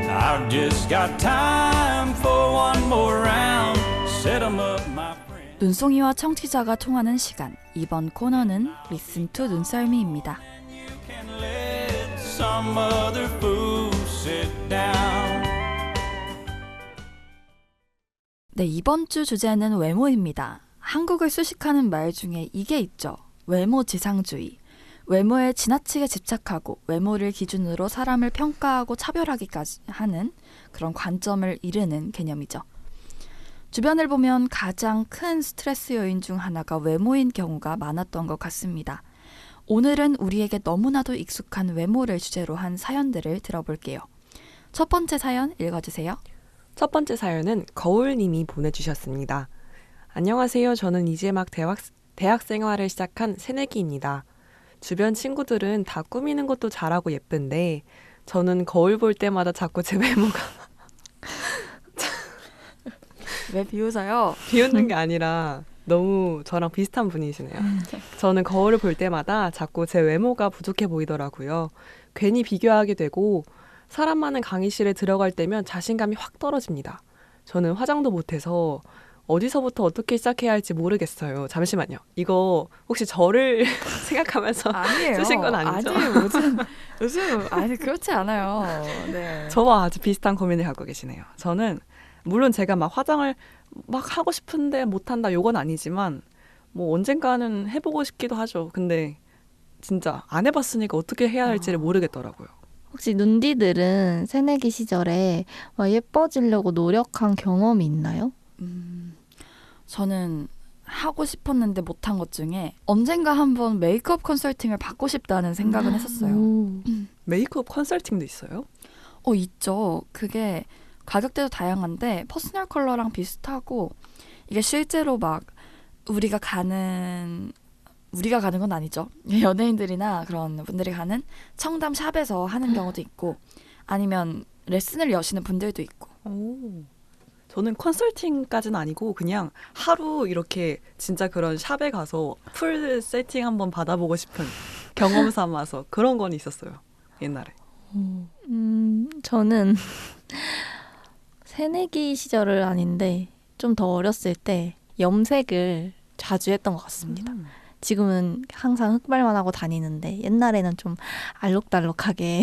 I've just got time for one more round. Set 'em up, my friend. 눈송이와 청취자가 통하는 시간. 이번 코너는 Listen to 눈썰미입니다. You can let some other fool sit down. 네, 이번 주 주제는 외모입니다. 한국을 수식하는 말 중에 이게 있죠. 외모 지상주의. 외모에 지나치게 집착하고 외모를 기준으로 사람을 평가하고 차별하기까지 하는 그런 관점을 이르는 개념이죠. 주변을 보면 가장 큰 스트레스 요인 중 하나가 외모인 경우가 많았던 것 같습니다. 오늘은 우리에게 너무나도 익숙한 외모를 주제로 한 사연들을 들어볼게요. 첫 번째 사연 읽어주세요. 첫 번째 사연은 거울님이 보내주셨습니다. 안녕하세요. 저는 이제 막 대학 생활을 시작한 새내기입니다. 주변 친구들은 다 꾸미는 것도 잘하고 예쁜데 저는 거울 볼 때마다 자꾸 제 외모가 왜 비웃어요? 비웃는 게 아니라 너무 저랑 비슷한 분이시네요. 저는 거울을 볼 때마다 자꾸 제 외모가 부족해 보이더라고요. 괜히 비교하게 되고 사람 많은 강의실에 들어갈 때면 자신감이 확 떨어집니다. 저는 화장도 못해서 어디서부터 어떻게 시작해야 할지 모르겠어요. 잠시만요. 이거 혹시 저를 생각하면서 아니에요. 쓰신 건 아니죠? 아니 요즘 아니 그렇지 않아요. 네. 저와 아주 비슷한 고민을 갖고 계시네요. 저는 물론 제가 막 화장을 막 하고 싶은데 못한다 요건 아니지만 뭐 언젠가는 해보고 싶기도 하죠. 근데 진짜 안 해봤으니까 어떻게 해야 할지를 모르겠더라고요. 혹시 눈디들은 새내기 시절에 막 예뻐지려고 노력한 경험이 있나요? 저는 하고 싶었는데 못한 것 중에 언젠가 한번 메이크업 컨설팅을 받고 싶다는 생각은 했었어요. 메이크업 컨설팅도 있어요? 있죠. 그게 가격대도 다양한데 퍼스널 컬러랑 비슷하고 이게 실제로 막 우리가 가는 건 아니죠. 연예인들이나 그런 분들이 가는 청담 샵에서 하는 경우도 있고 아니면 레슨을 여시는 분들도 있고. 오. 저는 컨설팅까지는 아니고 그냥 하루 이렇게 진짜 그런 샵에 가서 풀 세팅 한번 받아보고 싶은 경험 삼아서 그런 건 있었어요. 옛날에. 저는 새내기 시절은 아닌데 좀 더 어렸을 때 염색을 자주 했던 것 같습니다. 지금은 항상 흑발만 하고 다니는데 옛날에는 좀 알록달록하게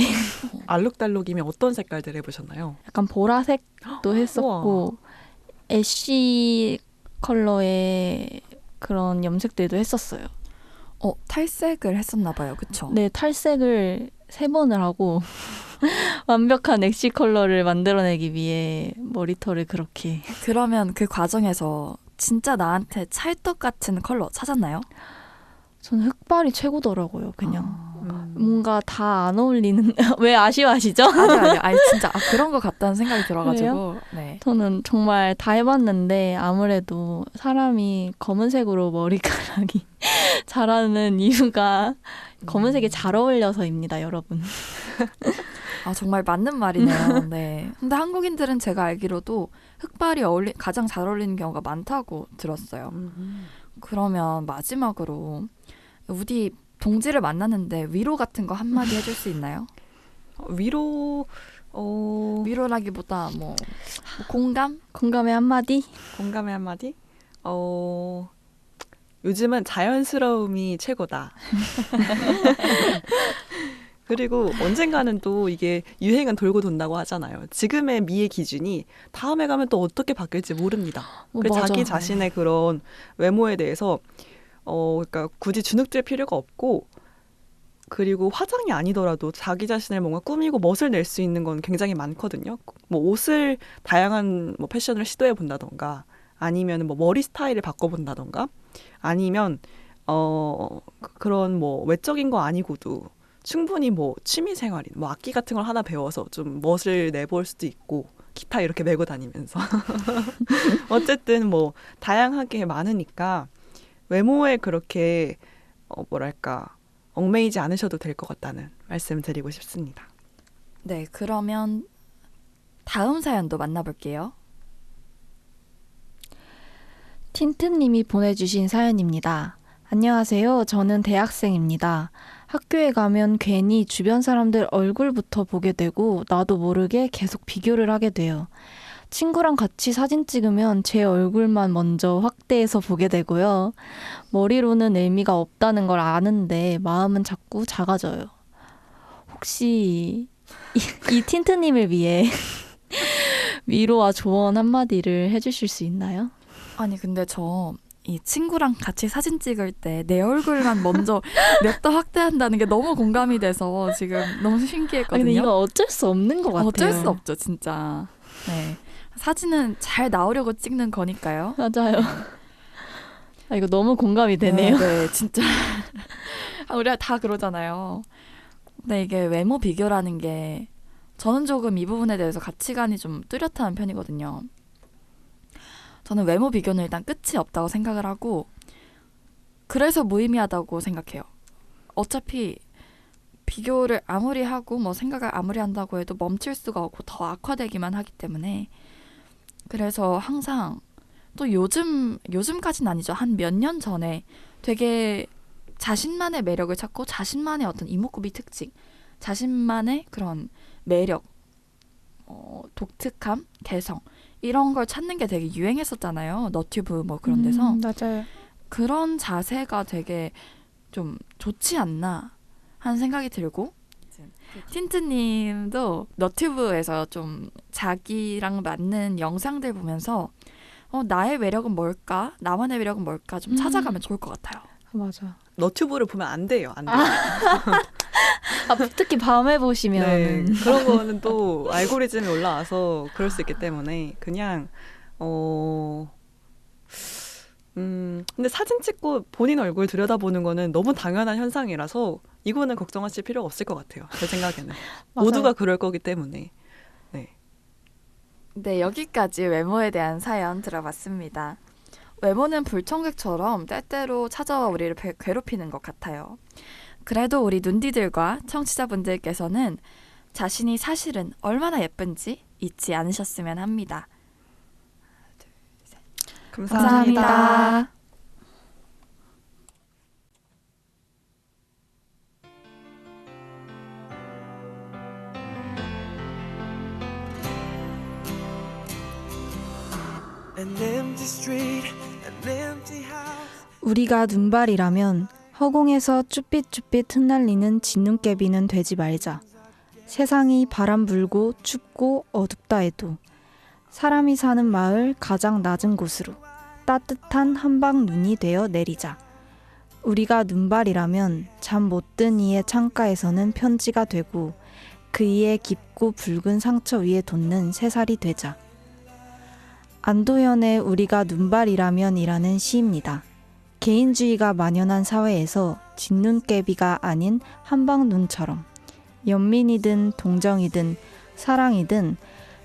알록달록이면 어떤 색깔들 해보셨나요? 약간 보라색도 했었고 애쉬 컬러의 그런 염색들도 했었어요. 탈색을 했었나 봐요. 그쵸? 네, 탈색을 3번을 하고 완벽한 애쉬 컬러를 만들어내기 위해 머리털을 그렇게. 그러면 그 과정에서 진짜 나한테 찰떡 같은 컬러 찾았나요? 저는 흑발이 최고더라고요. 그냥 뭔가 다 안 어울리는. 왜 아쉬워하시죠? 아니 진짜 그런 것 같다는 생각이 들어가지고. 네. 저는 정말 다 해봤는데 아무래도 사람이 검은색으로 머리카락이 자라는 이유가 검은색이 잘 어울려서입니다, 여러분. 정말 맞는 말이네요. 네. 근데 한국인들은 제가 알기로도 흑발이 가장 잘 어울리는 경우가 많다고 들었어요. 그러면 마지막으로 우리 동지를 만났는데 위로 같은 거 한마디 해줄 수 있나요? 위로라기보다 뭐 공감? 공감의 한마디? 공감의 한마디? 요즘은 자연스러움이 최고다. 그리고 언젠가는 또 이게 유행은 돌고 돈다고 하잖아요. 지금의 미의 기준이 다음에 가면 또 어떻게 바뀔지 모릅니다. 그래서 맞아. 자기 자신의 그런 외모에 대해서 그러니까 굳이 주눅들 필요가 없고 그리고 화장이 아니더라도 자기 자신을 뭔가 꾸미고 멋을 낼 수 있는 건 굉장히 많거든요. 뭐 옷을 다양한 뭐 패션을 시도해 본다던가 아니면 뭐 머리 스타일을 바꿔본다던가 아니면 그런 뭐 외적인 거 아니고도 충분히 뭐 취미 생활인 뭐 악기 같은 걸 하나 배워서 좀 멋을 내볼 수도 있고 기타 이렇게 메고 다니면서 어쨌든 뭐 다양하게 많으니까 외모에 그렇게 뭐랄까 얽매이지 않으셔도 될 것 같다는 말씀 드리고 싶습니다. 네, 그러면 다음 사연도 만나볼게요. 틴트님이 보내주신 사연입니다. 안녕하세요. 저는 대학생입니다. 학교에 가면 괜히 주변 사람들 얼굴부터 보게 되고 나도 모르게 계속 비교를 하게 돼요. 친구랑 같이 사진 찍으면 제 얼굴만 먼저 확대해서 보게 되고요. 머리로는 의미가 없다는 걸 아는데 마음은 자꾸 작아져요. 혹시 이 틴트님을 위해 위로와 조언 한마디를 해주실 수 있나요? 아니 근데 저 이 친구랑 같이 사진 찍을 때 내 얼굴만 먼저 냅다 확대한다는 게 너무 공감이 돼서 지금 너무 신기했거든요. 근데 이거 어쩔 수 없는 것 같아요. 어쩔 수 없죠, 진짜. 네. 사진은 잘 나오려고 찍는 거니까요. 맞아요. 아, 이거 너무 공감이 되네요. 네, 진짜. 우리가 다 그러잖아요. 근데 이게 외모 비교라는 게 저는 조금 이 부분에 대해서 가치관이 좀 뚜렷한 편이거든요. 저는 외모 비교는 일단 끝이 없다고 생각을 하고 그래서 무의미하다고 생각해요. 어차피 비교를 아무리 하고 뭐 생각을 아무리 한다고 해도 멈출 수가 없고 더 악화되기만 하기 때문에 그래서 항상 또 요즘까지는 아니죠. 한 몇 년 전에 되게 자신만의 매력을 찾고 자신만의 어떤 이목구비 특징, 자신만의 그런 매력, 독특함, 개성 이런 걸 찾는 게 되게 유행했었잖아요. 너튜브 뭐 그런 데서. 맞아요. 그런 자세가 되게 좀 좋지 않나 하는 생각이 들고 틴트님도 너튜브에서 좀 자기랑 맞는 영상들 보면서 나의 매력은 뭘까? 나만의 매력은 뭘까? 좀 찾아가면 좋을 것 같아요. 맞아. 너튜브를 보면 안 돼요. 안 돼요. 특히 밤에 보시면은 네, 그런 거는 또 알고리즘이 올라와서 그럴 수 있기 때문에 그냥 근데 사진 찍고 본인 얼굴 들여다보는 거는 너무 당연한 현상이라서 이거는 걱정하실 필요가 없을 것 같아요. 제 생각에는. 모두가 그럴 거기 때문에. 네, 여기까지 외모에 대한 사연 들어봤습니다. 외모는 불청객처럼 때때로 찾아와 우리를 괴롭히는 것 같아요. 그래도 우리 눈디들과 청취자분들께서는 자신이 사실은 얼마나 예쁜지 잊지 않으셨으면 합니다. 감사합니다. An empty street, an empty house. 우리가 눈발이라면 허공에서 쭈삣쭈삣 흩날리는 진눈깨비는 되지 말자. 세상이 바람 불고 춥고 어둡다 해도 사람이 사는 마을 가장 낮은 곳으로 따뜻한 한방 눈이 되어 내리자. 우리가 눈발이라면 잠 못 든 이의 창가에서는 편지가 되고 그 이의 깊고 붉은 상처 위에 돋는 새살이 되자. 안도현의 우리가 눈발이라면이라는 시입니다. 개인주의가 만연한 사회에서 진눈깨비가 아닌 한방눈처럼 연민이든 동정이든 사랑이든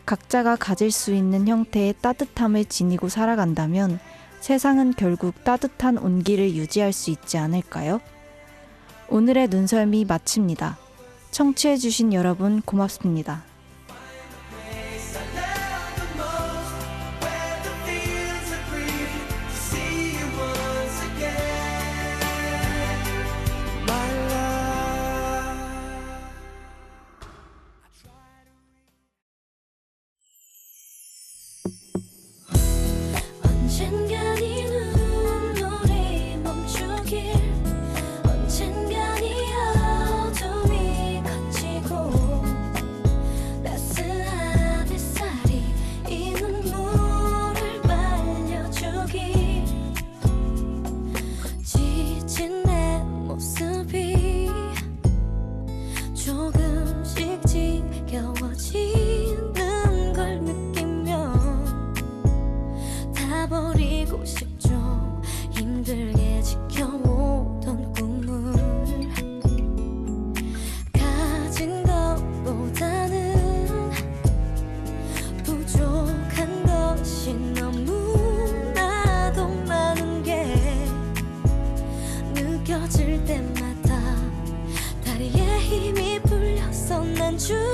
각자가 가질 수 있는 형태의 따뜻함을 지니고 살아간다면 세상은 결국 따뜻한 온기를 유지할 수 있지 않을까요? 오늘의 눈썰미 마칩니다. 청취해주신 여러분 고맙습니다. 언젠가 네 눈물이 멈추길 언젠가 네 어둠이 걷히고 따스한 햇살이 이 눈물을 말려주길 지친 내 모습이 조금씩 지겨워지는 걸 느끼며 다 버리고 싶죠. 힘들게 지켜오던 꿈을 가진 것보다는 부족한 것이 너무나도 많은 게 느껴질 때마다 다리에 힘이 풀려서 난 주저앉죠.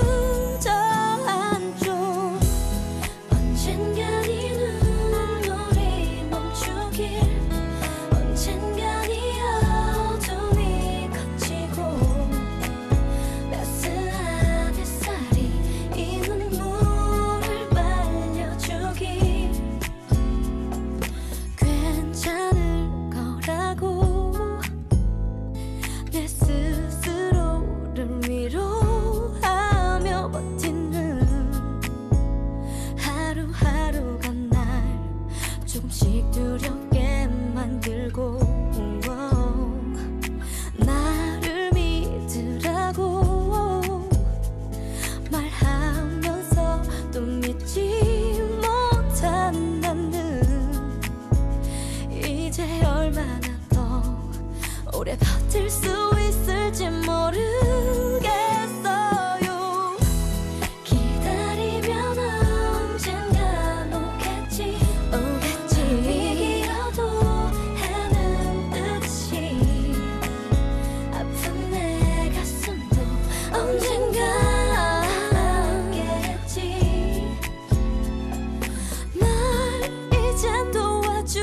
언젠가 네 눈물이 멈추길 언젠가 네 어둠이 걷히고 따스한 햇살이 이 눈물을 말려주길 괜찮을 거라고 내 스스로를 위로하며 오래 버틸 수 있을지 모르겠어요. 기다리면 언젠간 오겠지. 위기라도 해내듯이 아픈 내 가슴도 언젠간 알겠지. 날 이젠 도와주길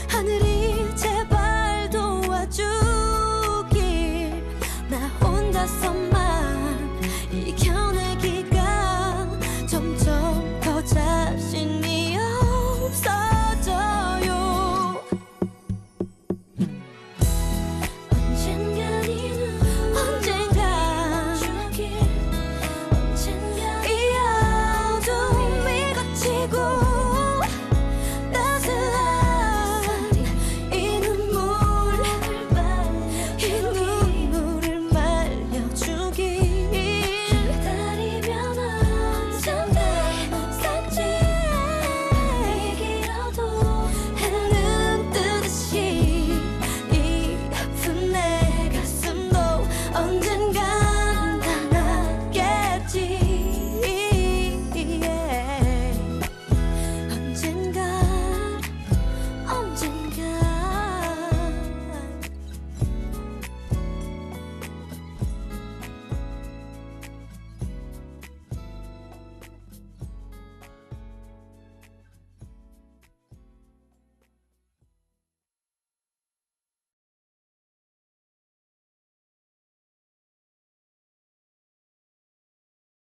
하늘이 제발 도와주길. 나 혼자서